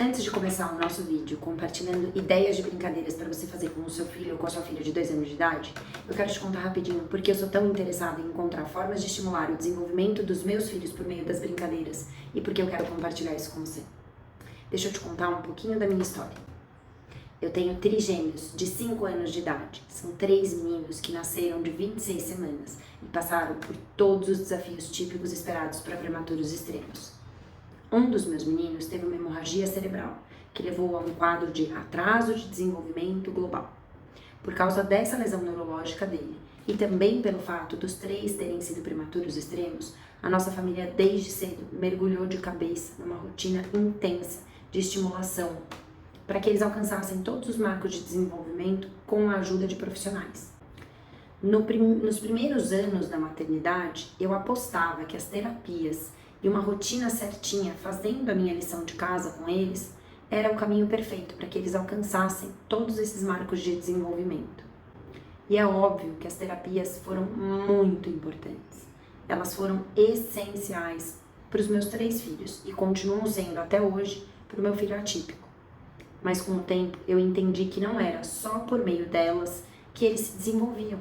Antes de começar o nosso vídeo compartilhando ideias de brincadeiras para você fazer com o seu filho ou com a sua filha de 2 anos de idade, eu quero te contar rapidinho porque eu sou tão interessada em encontrar formas de estimular o desenvolvimento dos meus filhos por meio das brincadeiras e porque eu quero compartilhar isso com você. Deixa eu te contar um pouquinho da minha história. Eu tenho trigêmeos de 5 anos de idade. São 3 meninos que nasceram de 26 semanas e passaram por todos os desafios típicos esperados para prematuros extremos. Um dos meus meninos teve uma hemorragia cerebral, que levou a um quadro de atraso de desenvolvimento global. Por causa dessa lesão neurológica dele, e também pelo fato dos 3 terem sido prematuros extremos, a nossa família desde cedo mergulhou de cabeça numa rotina intensa de estimulação, para que eles alcançassem todos os marcos de desenvolvimento com a ajuda de profissionais. Nos primeiros anos da maternidade, eu apostava que as terapias e uma rotina certinha, fazendo a minha lição de casa com eles, era o caminho perfeito para que eles alcançassem todos esses marcos de desenvolvimento. E é óbvio que as terapias foram muito importantes. Elas foram essenciais para os meus 3 filhos e continuam sendo até hoje para o meu filho atípico. Mas com o tempo eu entendi que não era só por meio delas que eles se desenvolviam.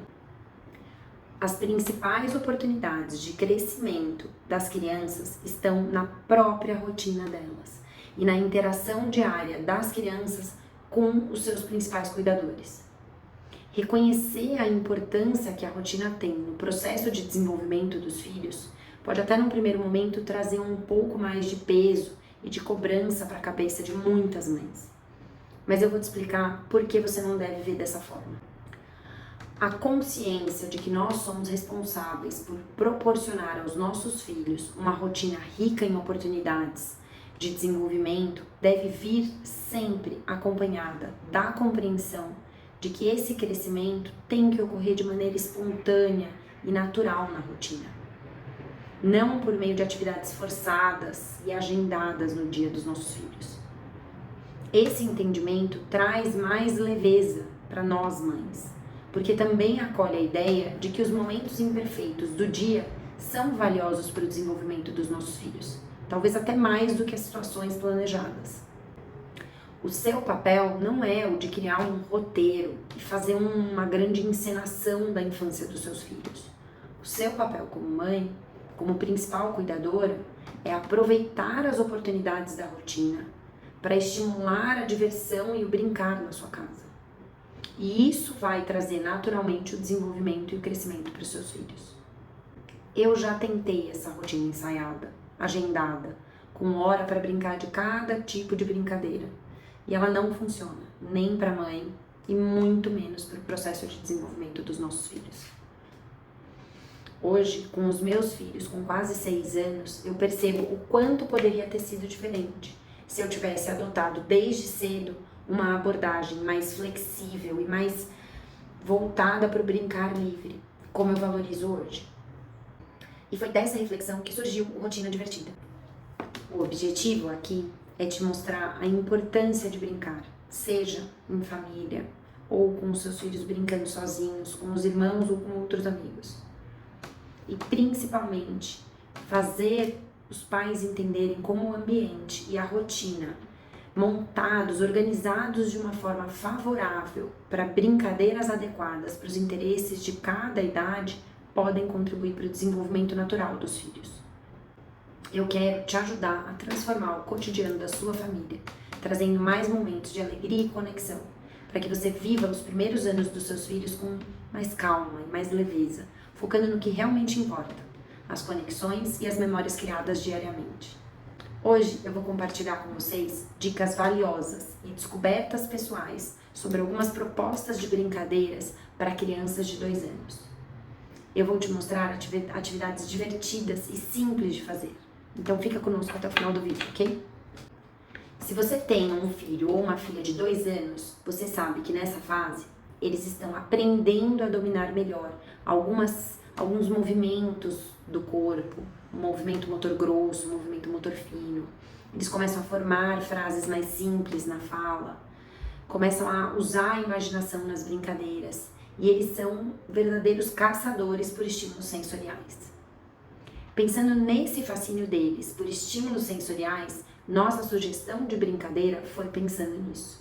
As principais oportunidades de crescimento das crianças estão na própria rotina delas e na interação diária das crianças com os seus principais cuidadores. Reconhecer a importância que a rotina tem no processo de desenvolvimento dos filhos pode até num primeiro momento trazer um pouco mais de peso e de cobrança para a cabeça de muitas mães. Mas eu vou te explicar por que você não deve ver dessa forma. A consciência de que nós somos responsáveis por proporcionar aos nossos filhos uma rotina rica em oportunidades de desenvolvimento deve vir sempre acompanhada da compreensão de que esse crescimento tem que ocorrer de maneira espontânea e natural na rotina, não por meio de atividades forçadas e agendadas no dia dos nossos filhos. Esse entendimento traz mais leveza para nós mães, porque também acolhe a ideia de que os momentos imperfeitos do dia são valiosos para o desenvolvimento dos nossos filhos, talvez até mais do que as situações planejadas. O seu papel não é o de criar um roteiro e fazer uma grande encenação da infância dos seus filhos. O seu papel como mãe, como principal cuidadora, é aproveitar as oportunidades da rotina para estimular a diversão e o brincar na sua casa. E isso vai trazer naturalmente o desenvolvimento e o crescimento para os seus filhos. Eu já tentei essa rotina ensaiada, agendada, com hora para brincar de cada tipo de brincadeira. E ela não funciona, nem para a mãe e muito menos para o processo de desenvolvimento dos nossos filhos. Hoje, com os meus filhos com quase 6 anos, eu percebo o quanto poderia ter sido diferente se eu tivesse adotado desde cedo uma abordagem mais flexível e mais voltada para o brincar livre, como eu valorizo hoje. E foi dessa reflexão que surgiu o Rotina Divertida. O objetivo aqui é te mostrar a importância de brincar, seja em família ou com os seus filhos brincando sozinhos, com os irmãos ou com outros amigos. E principalmente fazer os pais entenderem como o ambiente e a rotina montados, organizados de uma forma favorável para brincadeiras adequadas para os interesses de cada idade, podem contribuir para o desenvolvimento natural dos filhos. Eu quero te ajudar a transformar o cotidiano da sua família, trazendo mais momentos de alegria e conexão, para que você viva os primeiros anos dos seus filhos com mais calma e mais leveza, focando no que realmente importa, as conexões e as memórias criadas diariamente. Hoje eu vou compartilhar com vocês dicas valiosas e descobertas pessoais sobre algumas propostas de brincadeiras para crianças de 2 anos. Eu vou te mostrar atividades divertidas e simples de fazer, então fica conosco até o final do vídeo, ok? Se você tem um filho ou uma filha de 2 anos, você sabe que nessa fase eles estão aprendendo a dominar melhor alguns movimentos do corpo, um movimento motor grosso, um movimento motor fino. Eles começam a formar frases mais simples na fala, começam a usar a imaginação nas brincadeiras e eles são verdadeiros caçadores por estímulos sensoriais. Pensando nesse fascínio deles por estímulos sensoriais, Nossa sugestão de brincadeira foi pensando nisso.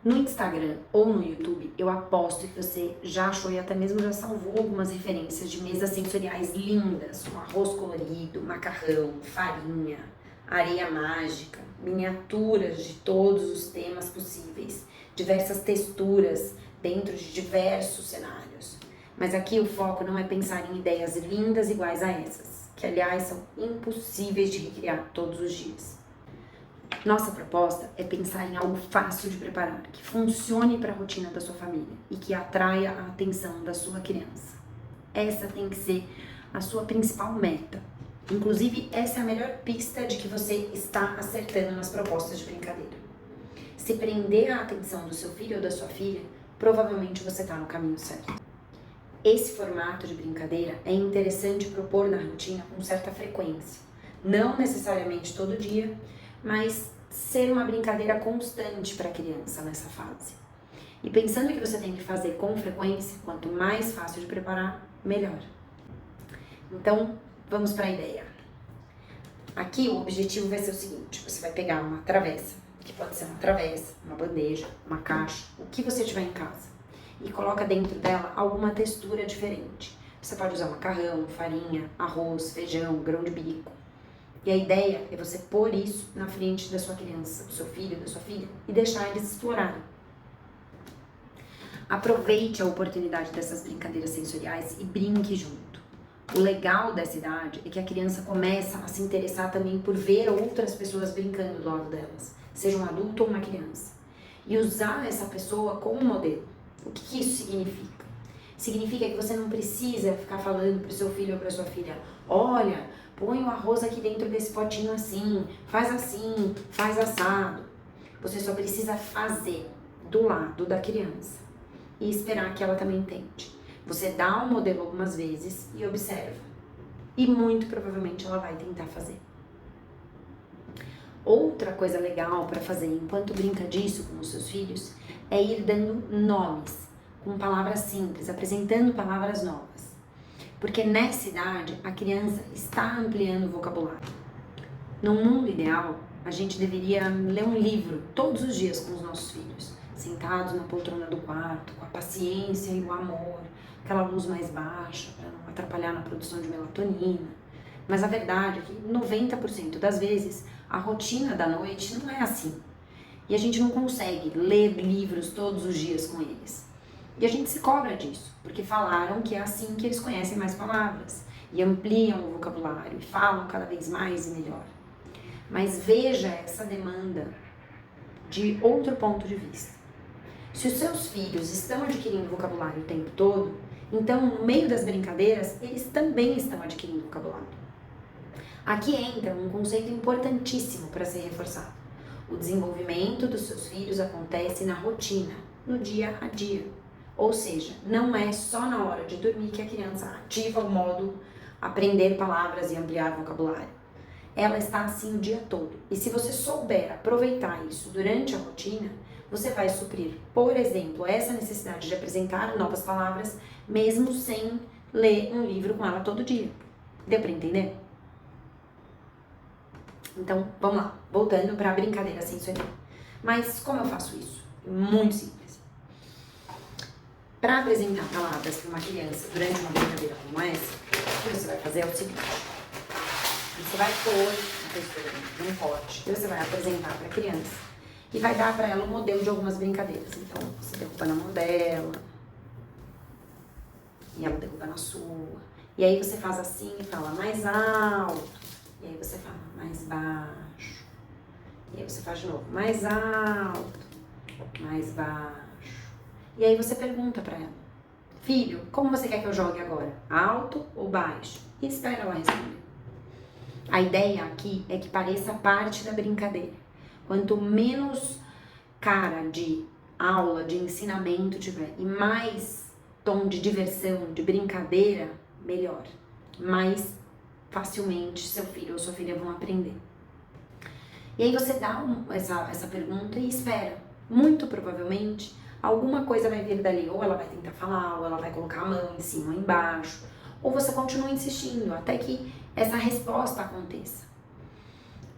No Instagram ou no YouTube, eu aposto que você já achou e até mesmo já salvou algumas referências de mesas sensoriais lindas, um arroz colorido, macarrão, farinha, areia mágica, miniaturas de todos os temas possíveis, diversas texturas dentro de diversos cenários. Mas aqui o foco não é pensar em ideias lindas iguais a essas, que aliás são impossíveis de recriar todos os dias. Nossa proposta é pensar em algo fácil de preparar, que funcione para a rotina da sua família e que atraia a atenção da sua criança. Essa tem que ser a sua principal meta. Inclusive, essa é a melhor pista de que você está acertando nas propostas de brincadeira. Se prender a atenção do seu filho ou da sua filha, provavelmente você está no caminho certo. Esse formato de brincadeira é interessante propor na rotina com certa frequência. Não necessariamente todo dia, mas ser uma brincadeira constante para a criança nessa fase. E pensando que você tem que fazer com frequência, quanto mais fácil de preparar, melhor. Então, vamos para a ideia. Aqui o objetivo vai ser o seguinte: você vai pegar uma travessa, que pode ser uma travessa, uma bandeja, uma caixa, o que você tiver em casa, e coloca dentro dela alguma textura diferente. Você pode usar macarrão, farinha, arroz, feijão, grão de bico. E a ideia é você pôr isso na frente da sua criança, do seu filho, da sua filha, e deixar eles explorarem. Aproveite a oportunidade dessas brincadeiras sensoriais e brinque junto. O legal dessa idade é que a criança começa a se interessar também por ver outras pessoas brincando do lado delas, seja um adulto ou uma criança, e usar essa pessoa como modelo. O que isso significa? Significa que você não precisa ficar falando para o seu filho ou para sua filha: olha, põe o arroz aqui dentro desse potinho assim, faz assado. Você só precisa fazer do lado da criança e esperar que ela também tente. Você dá um modelo algumas vezes e observa. E muito provavelmente ela vai tentar fazer. Outra coisa legal para fazer enquanto brinca disso com os seus filhos é ir dando nomes, com palavras simples, apresentando palavras novas. Porque nessa idade, a criança está ampliando o vocabulário. Num mundo ideal, a gente deveria ler um livro todos os dias com os nossos filhos, sentados na poltrona do quarto, com a paciência e o amor, aquela luz mais baixa para não atrapalhar na produção de melatonina. Mas a verdade é que 90% das vezes a rotina da noite não é assim. E a gente não consegue ler livros todos os dias com eles. E a gente se cobra disso, porque falaram que é assim que eles conhecem mais palavras e ampliam o vocabulário e falam cada vez mais e melhor. Mas veja essa demanda de outro ponto de vista. Se os seus filhos estão adquirindo vocabulário o tempo todo, então no meio das brincadeiras eles também estão adquirindo vocabulário. Aqui entra um conceito importantíssimo para ser reforçado. O desenvolvimento dos seus filhos acontece na rotina, no dia a dia. Ou seja, não é só na hora de dormir que a criança ativa o modo aprender palavras e ampliar vocabulário. Ela está assim o dia todo. E se você souber aproveitar isso durante a rotina, você vai suprir, por exemplo, essa necessidade de apresentar novas palavras, mesmo sem ler um livro com ela todo dia. Deu para entender? Então, vamos lá. Voltando para a brincadeira sensorial. Mas como eu faço isso? Muito simples. Para apresentar palavras para uma criança durante uma brincadeira como essa, o que você vai fazer é o seguinte: você vai pôr a textura dentro de um pote e você vai apresentar para a criança e vai dar para ela um modelo de algumas brincadeiras. Então, você derruba na mão dela e ela derruba na sua. E aí você faz assim e fala mais alto. E aí você fala mais baixo. E aí você faz de novo mais alto, mais baixo. E aí você pergunta pra ela: filho, como você quer que eu jogue agora? Alto ou baixo? E espera ela responder. A ideia aqui é que pareça parte da brincadeira. Quanto menos cara de aula, de ensinamento tiver e mais tom de diversão, de brincadeira, melhor. Mais facilmente seu filho ou sua filha vão aprender. E aí você dá essa pergunta e espera. Muito provavelmente alguma coisa vai vir dali, ou ela vai tentar falar, ou ela vai colocar a mão em cima ou embaixo, ou você continua insistindo até que essa resposta aconteça.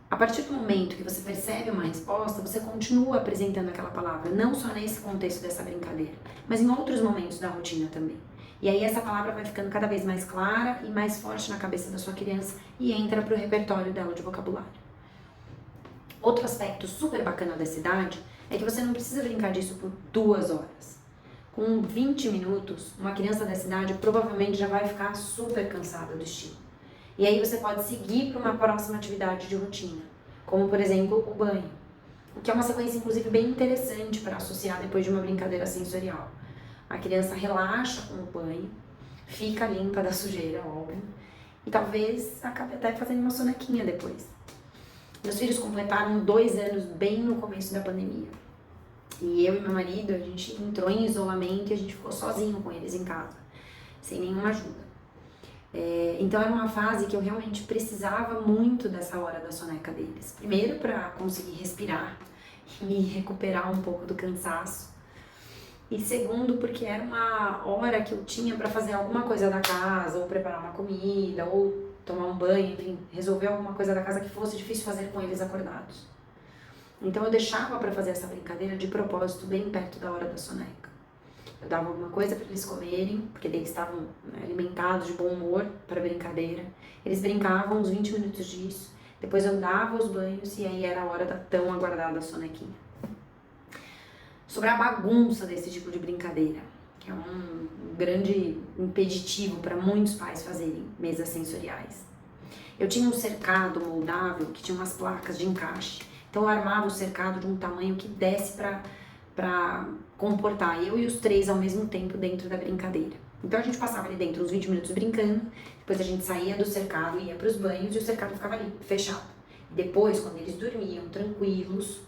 A partir do momento que você percebe uma resposta, você continua apresentando aquela palavra, não só nesse contexto dessa brincadeira, mas em outros momentos da rotina também. E aí essa palavra vai ficando cada vez mais clara e mais forte na cabeça da sua criança e entra para o repertório dela de vocabulário. Outro aspecto super bacana dessa idade é que você não precisa brincar disso por 2 horas. Com 20 minutos, uma criança dessa idade provavelmente já vai ficar super cansada do estímulo. E aí você pode seguir para uma próxima atividade de rotina, como por exemplo o banho, o que é uma sequência inclusive bem interessante para associar depois de uma brincadeira sensorial. A criança relaxa com o banho, fica limpa da sujeira, óbvio, e talvez acabe até fazendo uma sonequinha depois. Meus filhos completaram 2 anos bem no começo da pandemia. E eu e meu marido, a gente entrou em isolamento e a gente ficou sozinho com eles em casa, sem nenhuma ajuda. Então era uma fase que eu realmente precisava muito dessa hora da soneca deles. Primeiro para conseguir respirar e me recuperar um pouco do cansaço. E segundo porque era uma hora que eu tinha para fazer alguma coisa da casa, ou preparar uma comida, ou tomar um banho, enfim, resolver alguma coisa da casa que fosse difícil fazer com eles acordados. Então eu deixava para fazer essa brincadeira de propósito bem perto da hora da soneca. Eu dava alguma coisa para eles comerem, porque eles estavam alimentados de bom humor para a brincadeira. Eles brincavam uns 20 minutos disso, depois eu dava os banhos e aí era a hora da tão aguardada sonequinha. Sobre a bagunça desse tipo de brincadeira, que é um grande impeditivo para muitos pais fazerem mesas sensoriais. Eu tinha um cercado moldável que tinha umas placas de encaixe, então eu armava o cercado de um tamanho que desse para comportar eu e os 3 ao mesmo tempo dentro da brincadeira. Então a gente passava ali dentro uns 20 minutos brincando, depois a gente saía do cercado, ia para os banhos e o cercado ficava ali, fechado. E depois, quando eles dormiam tranquilos,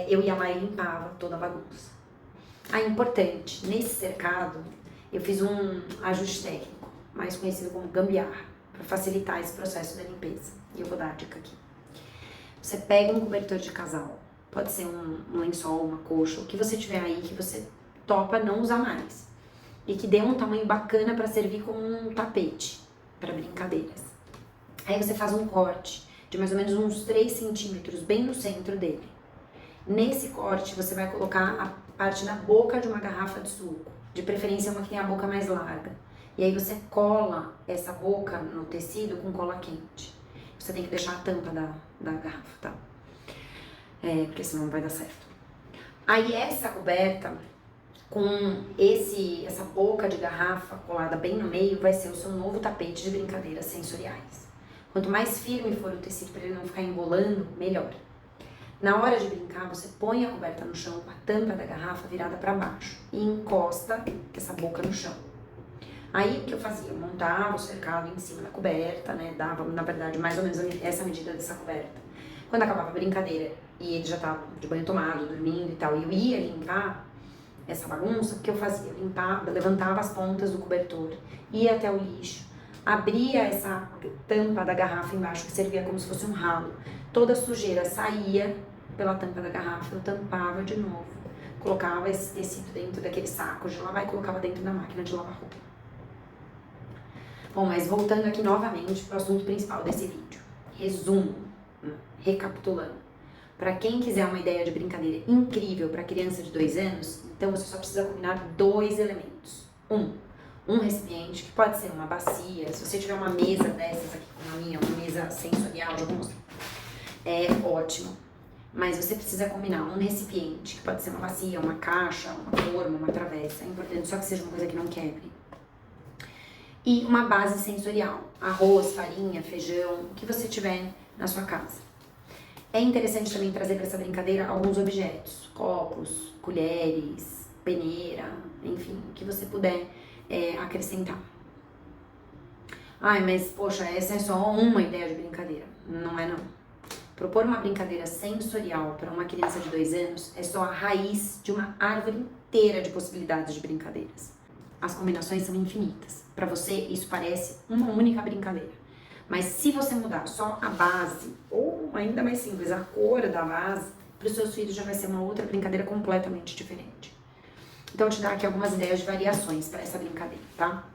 eu ia lá e limpava toda a bagunça. Importante, nesse cercado eu fiz um ajuste técnico, mais conhecido como gambiarra, para facilitar esse processo da limpeza. E eu vou dar a dica aqui. Você pega um cobertor de casal, pode ser um lençol, uma coxa, o que você tiver aí que você topa não usar mais. E que dê um tamanho bacana para servir como um tapete para brincadeiras. Aí você faz um corte de mais ou menos uns 3 centímetros bem no centro dele. Nesse corte você vai colocar a parte da boca de uma garrafa de suco, de preferência uma que tem a boca mais larga. E aí você cola essa boca no tecido com cola quente. Você tem que deixar a tampa da garrafa, tá? Porque senão não vai dar certo. Aí essa coberta, com essa boca de garrafa colada bem no meio, vai ser o seu novo tapete de brincadeiras sensoriais. Quanto mais firme for o tecido para ele não ficar embolando, melhor. Na hora de brincar, você põe a coberta no chão com a tampa da garrafa virada para baixo e encosta essa boca no chão. Aí o que eu fazia? Eu montava o cercado em cima da coberta, né? Dava, na verdade, mais ou menos essa medida dessa coberta. Quando acabava a brincadeira e ele já estava de banho tomado, dormindo e tal, e eu ia limpar essa bagunça, o que eu fazia? Eu limpava, levantava as pontas do cobertor, ia até o lixo, abria essa tampa da garrafa embaixo, que servia como se fosse um ralo. Toda a sujeira saía pela tampa da garrafa, eu tampava de novo, colocava esse tecido dentro daquele saco de lavar e colocava dentro da máquina de lavar roupa. Bom, mas voltando aqui novamente para o assunto principal desse vídeo. Resumo, recapitulando. Para quem quiser uma ideia de brincadeira incrível para criança de 2 anos, então você só precisa combinar 2 elementos. Um recipiente, que pode ser uma bacia, se você tiver uma mesa dessas aqui como a minha, uma mesa sensorial, eu vou mostrar, é ótimo. Mas você precisa combinar um recipiente, que pode ser uma bacia, uma caixa, uma forma, uma travessa, é importante só que seja uma coisa que não quebre. E uma base sensorial, arroz, farinha, feijão, o que você tiver na sua casa. É interessante também trazer para essa brincadeira alguns objetos, copos, colheres, peneira, enfim, o que você puder acrescentar. Mas poxa, essa é só uma ideia de brincadeira. Não é não. Propor uma brincadeira sensorial para uma criança de 2 anos é só a raiz de uma árvore inteira de possibilidades de brincadeiras. As combinações são infinitas. Para você, isso parece uma única brincadeira. Mas se você mudar só a base, ou ainda mais simples, a cor da base, para os seus filhos já vai ser uma outra brincadeira completamente diferente. Então, eu te dar aqui algumas ideias de variações para essa brincadeira, tá?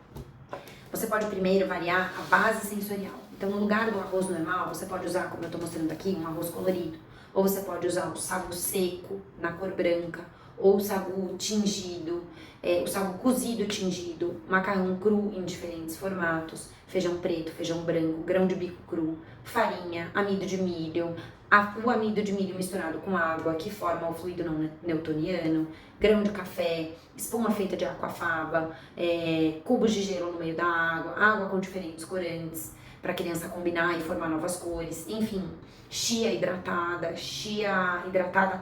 Você pode primeiro variar a base sensorial. Então, no lugar do arroz normal, você pode usar, como eu estou mostrando aqui, um arroz colorido. Ou você pode usar o sagu seco, na cor branca, ou o sagu tingido, o sagu cozido tingido, macarrão cru em diferentes formatos, feijão preto, feijão branco, grão de bico cru, farinha, amido de milho, o amido de milho misturado com água, que forma o fluido não newtoniano, grão de café, espuma feita de aquafaba, cubos de gelo no meio da água, água com diferentes corantes, para a criança combinar e formar novas cores, enfim, chia hidratada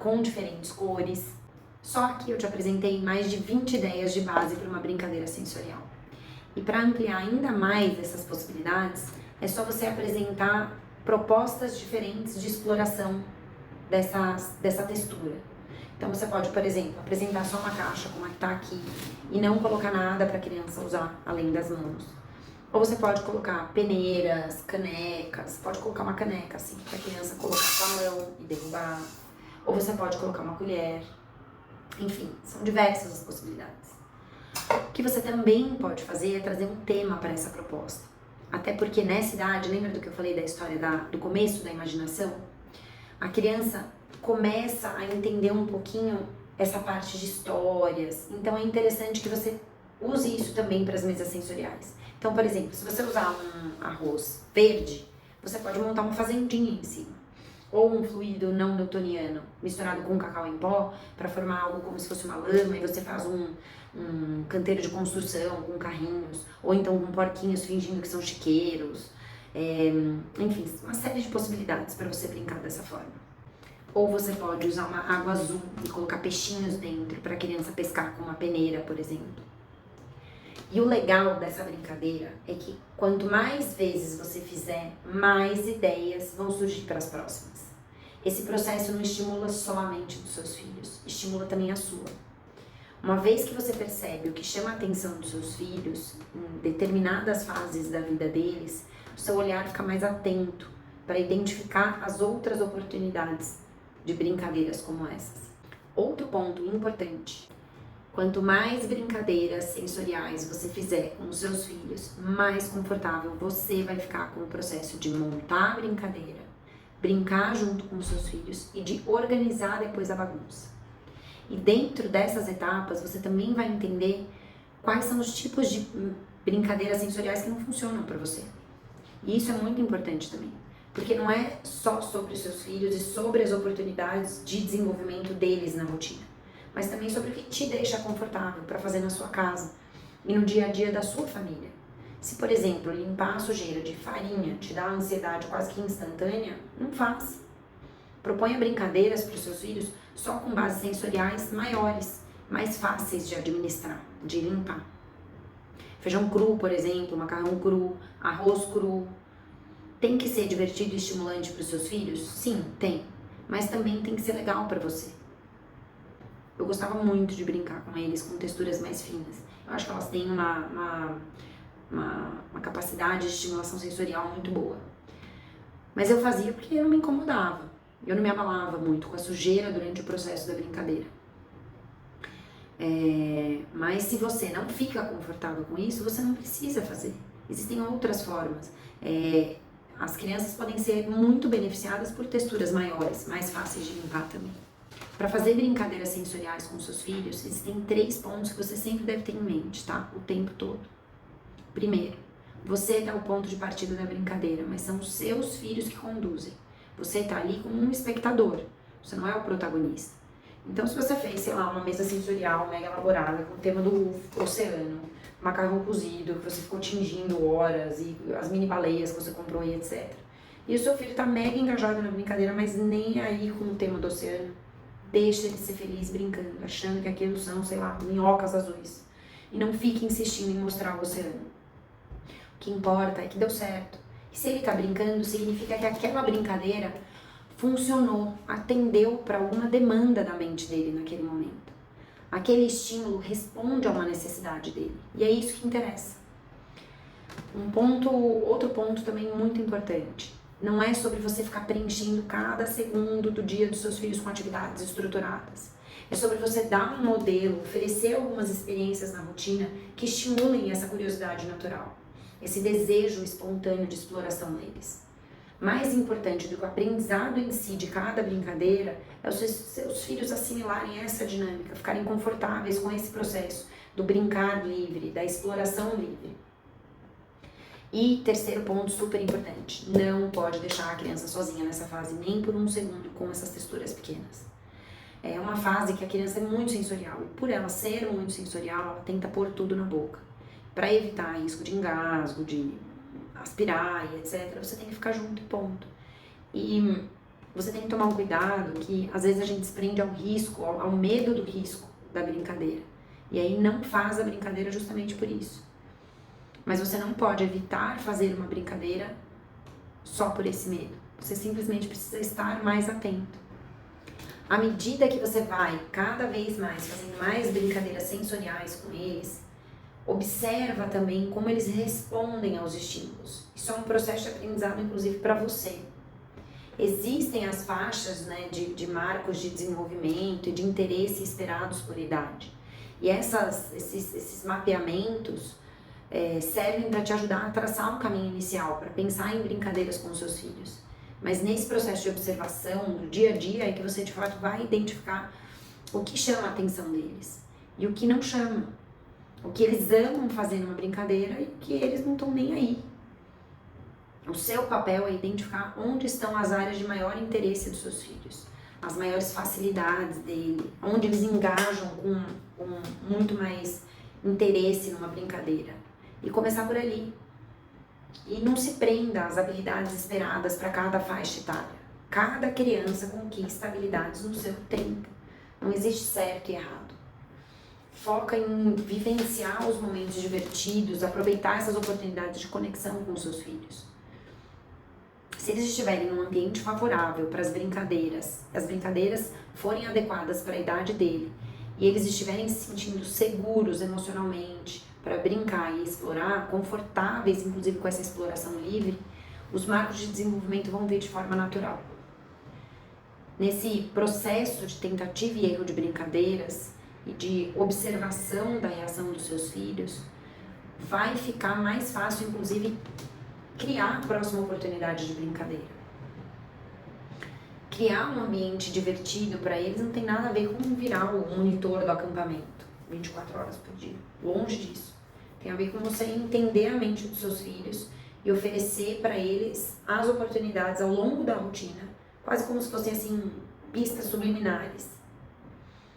com diferentes cores. Só que eu te apresentei mais de 20 ideias de base para uma brincadeira sensorial. E para ampliar ainda mais essas possibilidades, é só você apresentar propostas diferentes de exploração dessa textura. Então você pode, por exemplo, apresentar só uma caixa como a que está aqui e não colocar nada para a criança usar além das mãos. Ou você pode colocar peneiras, canecas, pode colocar uma caneca assim, para a criança colocar com a mão e derrubar. Ou você pode colocar uma colher. Enfim, são diversas as possibilidades. O que você também pode fazer é trazer um tema para essa proposta. Até porque nessa idade, lembra do que eu falei da história do começo da imaginação? A criança começa a entender um pouquinho essa parte de histórias. Então é interessante que você use isso também para as mesas sensoriais. Então, por exemplo, se você usar um arroz verde, você pode montar uma fazendinha em cima. Ou um fluido não newtoniano misturado com cacau em pó para formar algo como se fosse uma lama e você faz um canteiro de construção com carrinhos, ou então com porquinhos fingindo que são chiqueiros. Enfim, uma série de possibilidades para você brincar dessa forma. Ou você pode usar uma água azul e colocar peixinhos dentro para a criança pescar com uma peneira, por exemplo. E o legal dessa brincadeira é que quanto mais vezes você fizer, mais ideias vão surgir para as próximas. Esse processo não estimula só a mente dos seus filhos, estimula também a sua. Uma vez que você percebe o que chama a atenção dos seus filhos, em determinadas fases da vida deles, o seu olhar fica mais atento para identificar as outras oportunidades de brincadeiras como essas. Outro ponto importante: quanto mais brincadeiras sensoriais você fizer com os seus filhos, mais confortável você vai ficar com o processo de montar a brincadeira, brincar junto com os seus filhos e de organizar depois a bagunça. E dentro dessas etapas, você também vai entender quais são os tipos de brincadeiras sensoriais que não funcionam para você. E isso é muito importante também, porque não é só sobre os seus filhos e sobre as oportunidades de desenvolvimento deles na rotina, mas também sobre o que te deixa confortável para fazer na sua casa e no dia a dia da sua família. Se, por exemplo, limpar a sujeira de farinha te dá ansiedade quase que instantânea, não faz. Proponha brincadeiras para os seus filhos só com bases sensoriais maiores, mais fáceis de administrar, de limpar. Feijão cru, por exemplo, macarrão cru, arroz cru. Tem que ser divertido e estimulante para os seus filhos? Sim, tem. Mas também tem que ser legal para você. Eu gostava muito de brincar com eles com texturas mais finas. Eu acho que elas têm uma capacidade de estimulação sensorial muito boa. Mas eu fazia porque eu não me incomodava. Eu não me abalava muito com a sujeira durante o processo da brincadeira. Mas se você não fica confortável com isso, você não precisa fazer. Existem outras formas. As crianças podem ser muito beneficiadas por texturas maiores, mais fáceis de limpar também. Para fazer brincadeiras sensoriais com seus filhos, existem 3 pontos que você sempre deve ter em mente, tá? O tempo todo. Primeiro, você dá o ponto de partida da brincadeira, mas são os seus filhos que conduzem. Você está ali como um espectador, você não é o protagonista. Então, se você fez, sei lá, uma mesa sensorial mega elaborada com o tema do oceano, macarrão cozido, que você ficou tingindo horas, e as mini baleias que você comprou e etc. E o seu filho está mega engajado na brincadeira, mas nem aí com o tema do oceano. Deixa ele ser feliz brincando, achando que aquilo são, sei lá, minhocas azuis. E não fique insistindo em mostrar o oceano. O que importa é que deu certo. E se ele está brincando, significa que aquela brincadeira funcionou, atendeu para alguma demanda da mente dele naquele momento. Aquele estímulo responde a uma necessidade dele. E é isso que interessa. Outro ponto também muito importante. Não é sobre você ficar preenchendo cada segundo do dia dos seus filhos com atividades estruturadas. É sobre você dar um modelo, oferecer algumas experiências na rotina que estimulem essa curiosidade natural. esse desejo espontâneo de exploração deles. Mais importante do que o aprendizado em si de cada brincadeira é os seus filhos assimilarem essa dinâmica, ficarem confortáveis com esse processo do brincar livre, da exploração livre. E terceiro ponto super importante, não pode deixar a criança sozinha nessa fase nem por um segundo com essas texturas pequenas. É uma fase que a criança é muito sensorial e por ela ser muito sensorial, ela tenta pôr tudo na boca. Para evitar risco de engasgo, de aspirar e etc, você tem que ficar junto e ponto. E você tem que tomar um cuidado que às vezes a gente se prende ao risco, ao medo do risco da brincadeira. E aí não faz a brincadeira justamente por isso. Mas você não pode evitar fazer uma brincadeira só por esse medo. Você simplesmente precisa estar mais atento. À medida que você vai cada vez mais fazendo mais brincadeiras sensoriais com eles, observa também como eles respondem aos estímulos. Isso é um processo de aprendizado, inclusive, para você. Existem as faixas, né, de marcos de desenvolvimento e de interesse esperados por idade. E esses mapeamentos servem para te ajudar a traçar um caminho inicial, para pensar em brincadeiras com os seus filhos. Mas nesse processo de observação, do dia a dia, é que você de fato vai identificar o que chama a atenção deles e o que não chama. O que eles amam fazer numa brincadeira e o que eles não estão nem aí. O seu papel é identificar onde estão as áreas de maior interesse dos seus filhos, as maiores facilidades dele, onde eles engajam com muito mais interesse numa brincadeira. E começar por ali. E não se prenda às habilidades esperadas para cada faixa etária. Cada criança conquista habilidades no seu tempo. Não existe certo e errado. Foca em vivenciar os momentos divertidos, aproveitar essas oportunidades de conexão com os seus filhos. Se eles estiverem em um ambiente favorável para as brincadeiras forem adequadas para a idade dele, e eles estiverem se sentindo seguros emocionalmente para brincar e explorar, confortáveis inclusive com essa exploração livre, os marcos de desenvolvimento vão vir de forma natural. Nesse processo de tentativa e erro de brincadeiras e de observação da reação dos seus filhos, vai ficar mais fácil inclusive criar a próxima oportunidade de brincadeira. Criar um ambiente divertido para eles não tem nada a ver com virar o monitor do acampamento 24 horas por dia. Longe disso. Tem a ver com você entender a mente dos seus filhos e oferecer para eles as oportunidades ao longo da rotina, quase como se fossem assim pistas subliminares.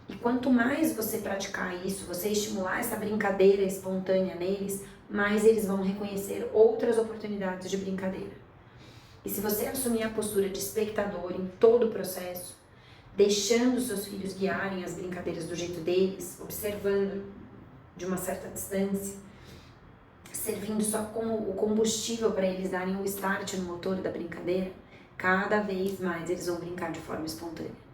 E quanto mais você praticar isso, você estimular essa brincadeira espontânea neles, mais eles vão reconhecer outras oportunidades de brincadeira. E se você assumir a postura de espectador em todo o processo, deixando seus filhos guiarem as brincadeiras do jeito deles, observando de uma certa distância, servindo só como o combustível para eles darem o start no motor da brincadeira, cada vez mais eles vão brincar de forma espontânea.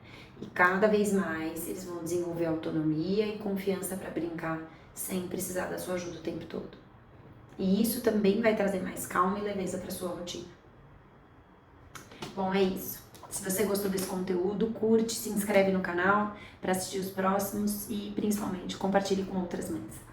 E cada vez mais eles vão desenvolver autonomia e confiança para brincar sem precisar da sua ajuda o tempo todo. E isso também vai trazer mais calma e leveza para sua rotina. Bom, é isso. Se você gostou desse conteúdo, curte, se inscreve no canal para assistir os próximos e principalmente compartilhe com outras mães.